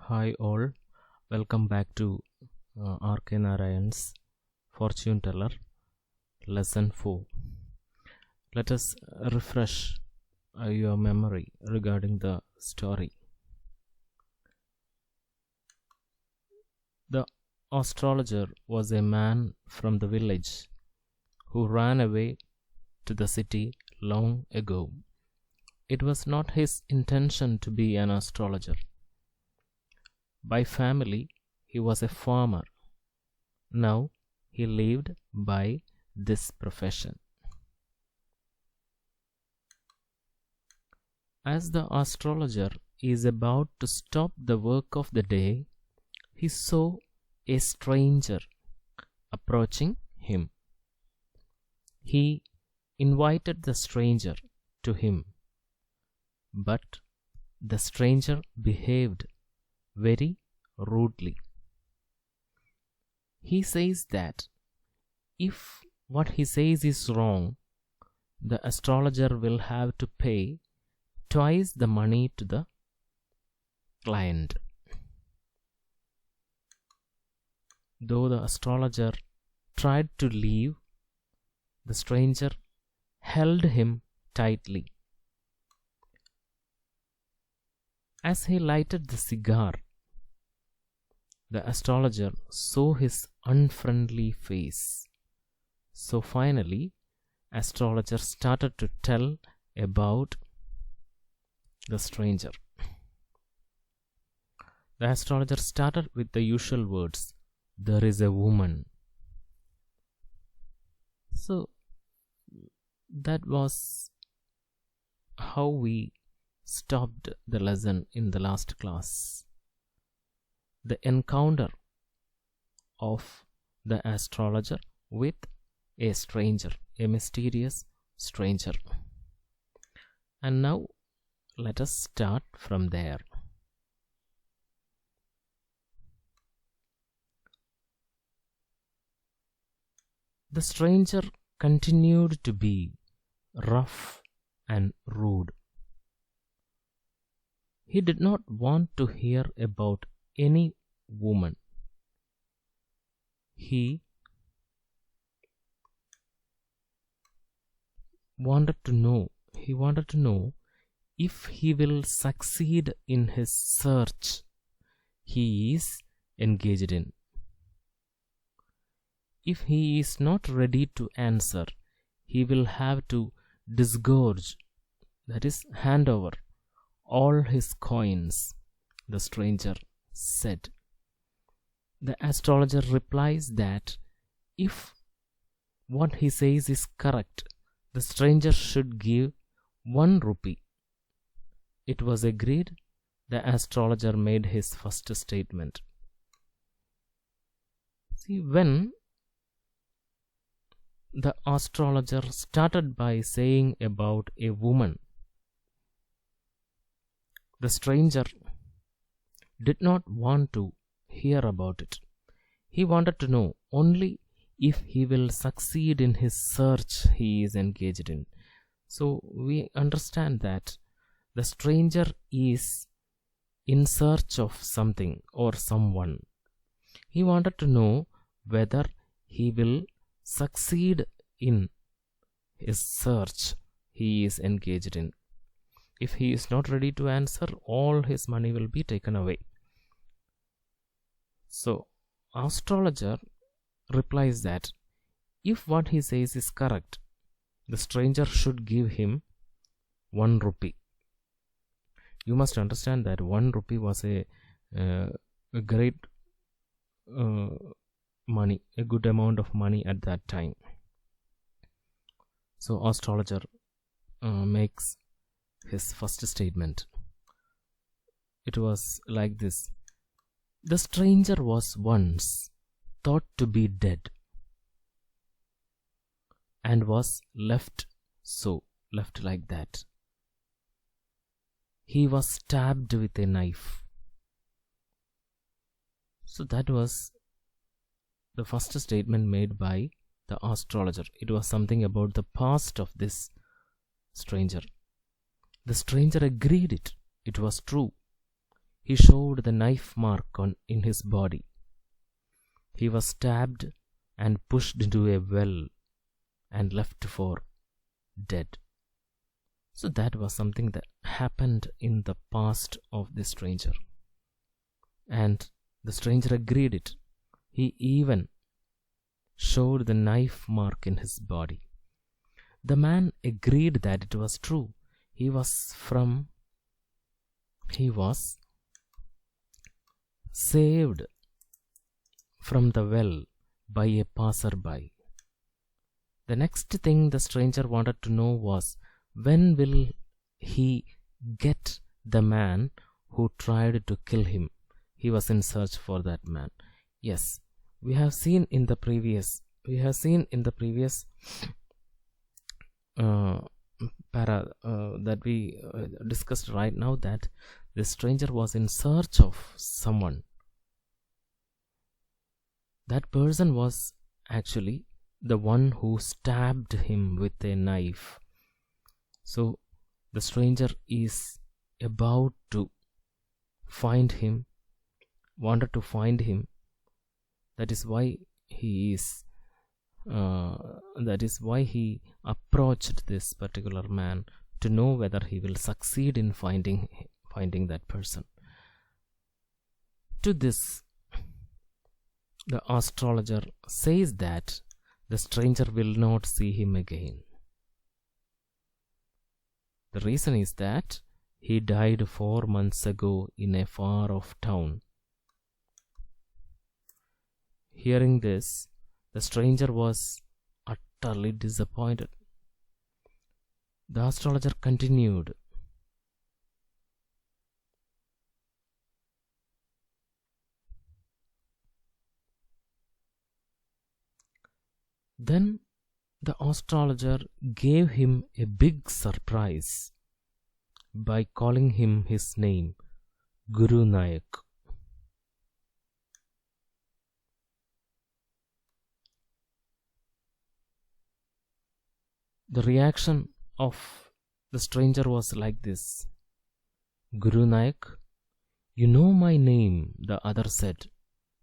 Hi all, welcome back to R.K. Narayan's Fortune Teller, Lesson 4. Let us refresh your memory regarding the story. The astrologer was a man from the village who ran away to the city long ago. It was not his intention to be an astrologer. By family, he was a farmer. Now he lived by this profession. As the astrologer is about to stop the work of the day, he saw a stranger approaching him. He invited the stranger to him, but the stranger behaved very rudely. He says that if what he says is wrong, the astrologer will have to pay twice the money to the client. Though the astrologer tried to leave, the stranger held him tightly. As he lighted the cigar, the astrologer saw his unfriendly face. So finally, astrologer started to tell about the stranger. The astrologer started with the usual words, "There is a woman." So that was how we stopped the lesson in the last class. The encounter of the astrologer with a stranger, a mysterious stranger. And now let us start from there. The stranger continued to be rough and rude. He did not want to hear about any woman. He wanted to know if he will succeed in his search he is engaged in. If he is not ready to answer, he will have to disgorge, that is, hand over all his coins, the stranger said. The astrologer replies that if what he says is correct, the stranger should give 1 rupee. It was agreed. The astrologer made his first statement. See, when the astrologer started by saying about a woman, the stranger did not want to hear about it. He wanted to know only if he will succeed in his search he is engaged in. So we understand that the stranger is in search of something or someone. He wanted to know whether he will succeed in his search he is engaged in. If he is not ready to answer, all his money will be taken away. So, astrologer replies that if what he says is correct, the stranger should give him 1 rupee. You must understand that 1 rupee was a great money, a good amount of money at that time. So, astrologer makes his first statement. It was like this: the stranger was once thought to be dead and was left like that. He was stabbed with a knife. So that was the first statement made by the astrologer. It was something about the past of this stranger. The stranger agreed it was true. he showed the knife mark in his body. He was stabbed and pushed into a well and left for dead. So that was something that happened in the past of the stranger. And the stranger agreed it. He even showed the knife mark in his body. The man agreed that it was true. He was saved from the well by a passerby. The next thing the stranger wanted to know was, when will he get the man who tried to kill him? He was in search for that man. Yes, we have seen in the previous para that we discussed right now, that the stranger was in search of someone. That person was actually the one who stabbed him with a knife. So the stranger is about to find him, wanted to find him. That is why he approached this particular man, to know whether he will succeed in finding that person. To this, the astrologer says that the stranger will not see him again. The reason is that he died 4 months ago in a far-off town. Hearing this, the stranger was utterly disappointed. The astrologer continued, then the astrologer gave him a big surprise by calling him his name, Guru Nayak. The reaction of the stranger was like this: Guru Nayak, you know my name, the other said,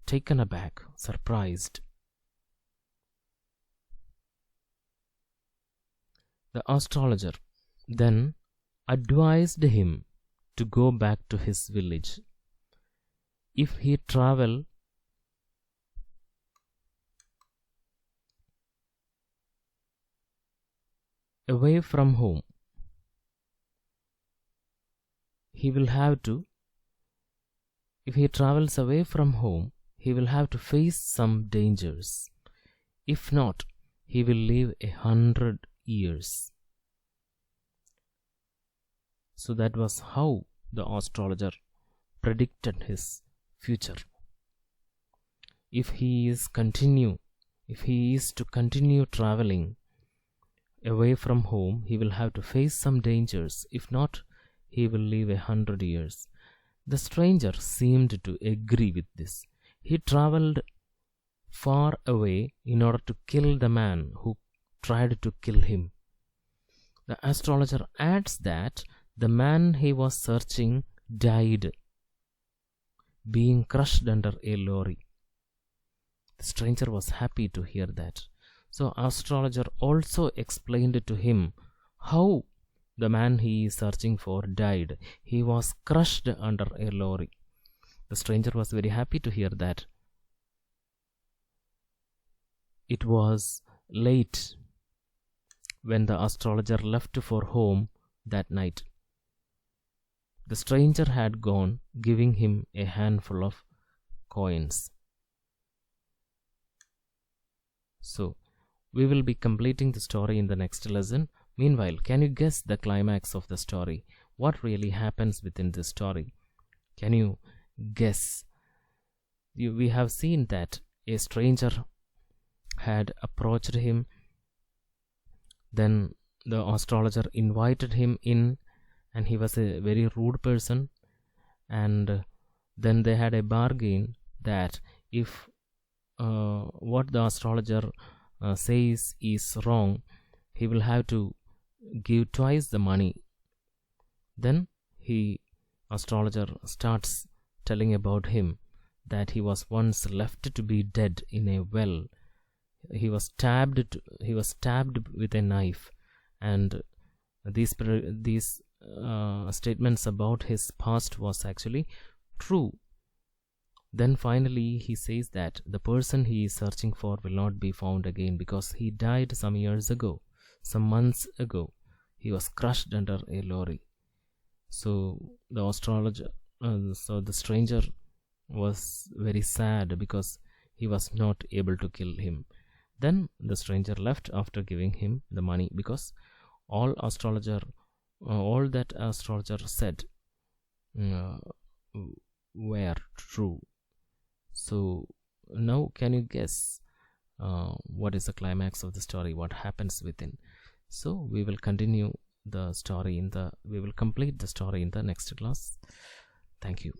taken aback, surprised. The astrologer then advised him to go back to his village. If he travel away from home, if he travels away from home, he will have to face some dangers. If not, he will live 100 years. So that was how the astrologer predicted his future. If he is to continue traveling away from home, he will have to face some dangers. If not, he will live 100 years. The stranger seemed to agree with this. He traveled far away in order to kill the man who tried to kill him. The astrologer adds that the man he was searching died, being crushed under a lorry. The stranger was happy to hear that. So astrologer also explained to him how the man he is searching for died. He was crushed under a lorry. The stranger was very happy to hear that. It was late when the astrologer left for home that night. The stranger had gone, giving him a handful of coins. So, we will be completing the story in the next lesson. Meanwhile, can you guess the climax of the story? What really happens within this story? Can you guess? We have seen that a stranger had approached him. Then the astrologer invited him in, and he was a very rude person. And then they had a bargain that if what the astrologer says is wrong, he will have to give twice the money. Then astrologer starts telling about him that he was once left to be dead in a well. He was stabbed with a knife, and these statements about his past was actually true. Then finally he says that the person he is searching for will not be found again because he died some years ago, some months ago. He was crushed under a lorry. So the stranger was very sad because he was not able to kill him. Then the stranger left after giving him the money because all that astrologer said uh, were true. So now can you guess what is the climax of the story, what happens within? So we will complete the story in the next class. Thank you.